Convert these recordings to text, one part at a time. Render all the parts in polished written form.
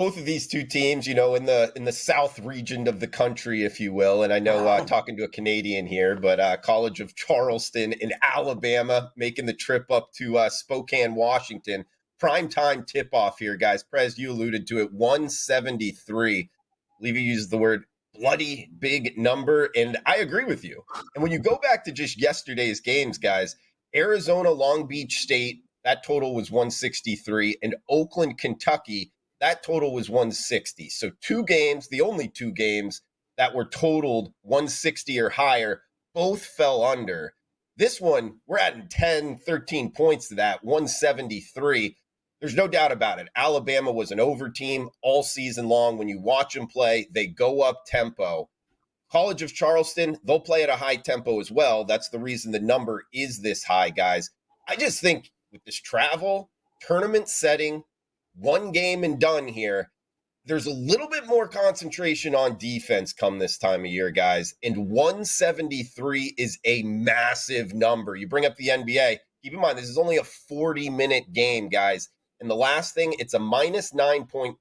both of these two teams, in the south region of the country, if you will. And I know talking to a Canadian here, but College of Charleston in Alabama making the trip up to Spokane, Washington. Primetime tip-off here, guys. Prez, you alluded to it, 173. I believe you used the word bloody big number, and I agree with you. And when you go back to just yesterday's games, guys, Arizona, Long Beach State, that total was 163, and Oakland, Kentucky, that total was 160. So two games, the only two games that were totaled 160 or higher, both fell under. This one, we're adding 10, 13 points to that, 173. There's no doubt about it. Alabama was an over team all season long. When you watch them play, they go up tempo. College of Charleston, they'll play at a high tempo as well. That's the reason the number is this high, guys. I just think with this travel, tournament setting, one game and done here, there's a little bit more concentration on defense come this time of year, guys. And 173 is a massive number. You bring up the NBA. Keep in mind, this is only a 40-minute game, guys. And the last thing, it's a minus 9-point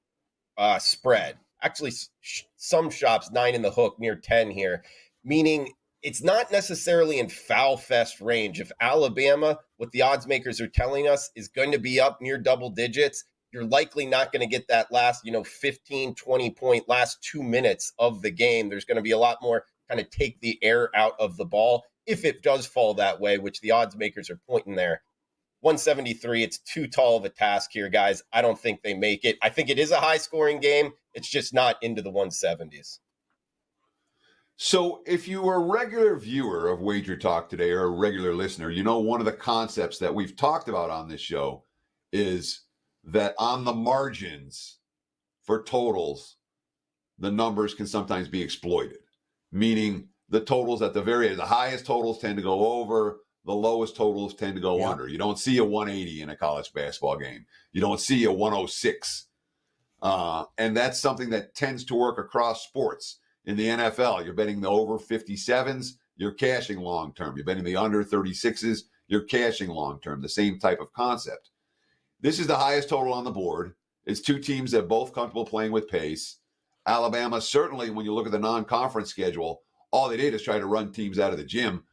spread. Actually, some shops 9 in the hook, near 10 here, meaning it's not necessarily in foul fest range. If Alabama, what the odds makers are telling us, is going to be up near double digits, you're likely not going to get that last, 15, 20-point last 2 minutes of the game. There's going to be a lot more kind of take the air out of the ball if it does fall that way, which the odds makers are pointing there. 173, it's too tall of a task here, guys. I don't think they make it. I think it is a high-scoring game. It's just not into the 170s. So if you were a regular viewer of Wager Talk today or a regular listener, one of the concepts that we've talked about on this show is that on the margins for totals, the numbers can sometimes be exploited, meaning the totals at the highest totals tend to go over, the lowest totals tend to go under. You don't see a 180 in a college basketball game. You don't see a 106. And that's something that tends to work across sports. In the NFL, you're betting the over 57s, you're cashing long-term. You're betting the under 36s, you're cashing long-term. The same type of concept. This is the highest total on the board. It's two teams that are both comfortable playing with pace. Alabama, certainly, when you look at the non-conference schedule, all they did is try to run teams out of the gym,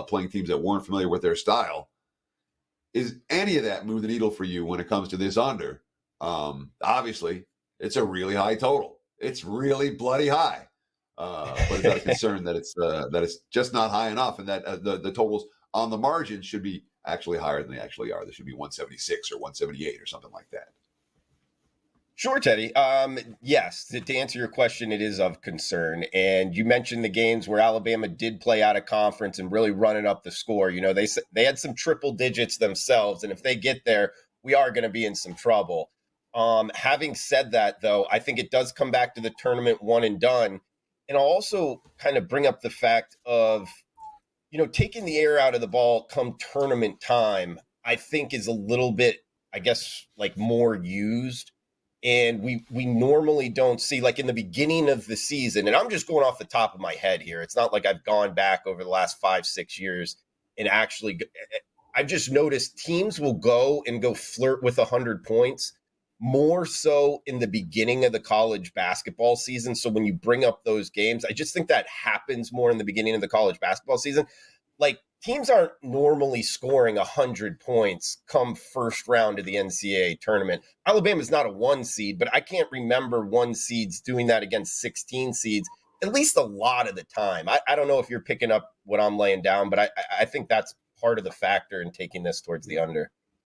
playing teams that weren't familiar with their style. Is any of that move the needle for you when it comes to this under? Obviously, it's a really high total. It's really bloody high. But it's not a concern that it's just not high enough, and that the totals on the margin should be actually higher than they actually are. There should be 176 or 178 or something like that. Sure, Teddy. Yes, to answer your question, it is of concern. And you mentioned the games where Alabama did play out of conference and really running up the score. They had some triple digits themselves, and if they get there, we are going to be in some trouble. Having said that, though, I think it does come back to the tournament one and done. And I'll also kind of bring up the fact of, taking the air out of the ball come tournament time, I think is a little bit, I guess, like more used. And we normally don't see, like in the beginning of the season, and I'm just going off the top of my head here. It's not like I've gone back over the last 5-6 years and actually, I've just noticed teams will go flirt with 100 points more so in the beginning of the college basketball season. So when you bring up those games, I just think that happens more in the beginning of the college basketball season. Like, teams aren't normally scoring 100 points come first round of the NCAA tournament. Alabama's not a 1 seed, but I can't remember 1 seeds doing that against 16 seeds, at least a lot of the time. I don't know if you're picking up what I'm laying down, but I think that's part of the factor in taking this towards the under.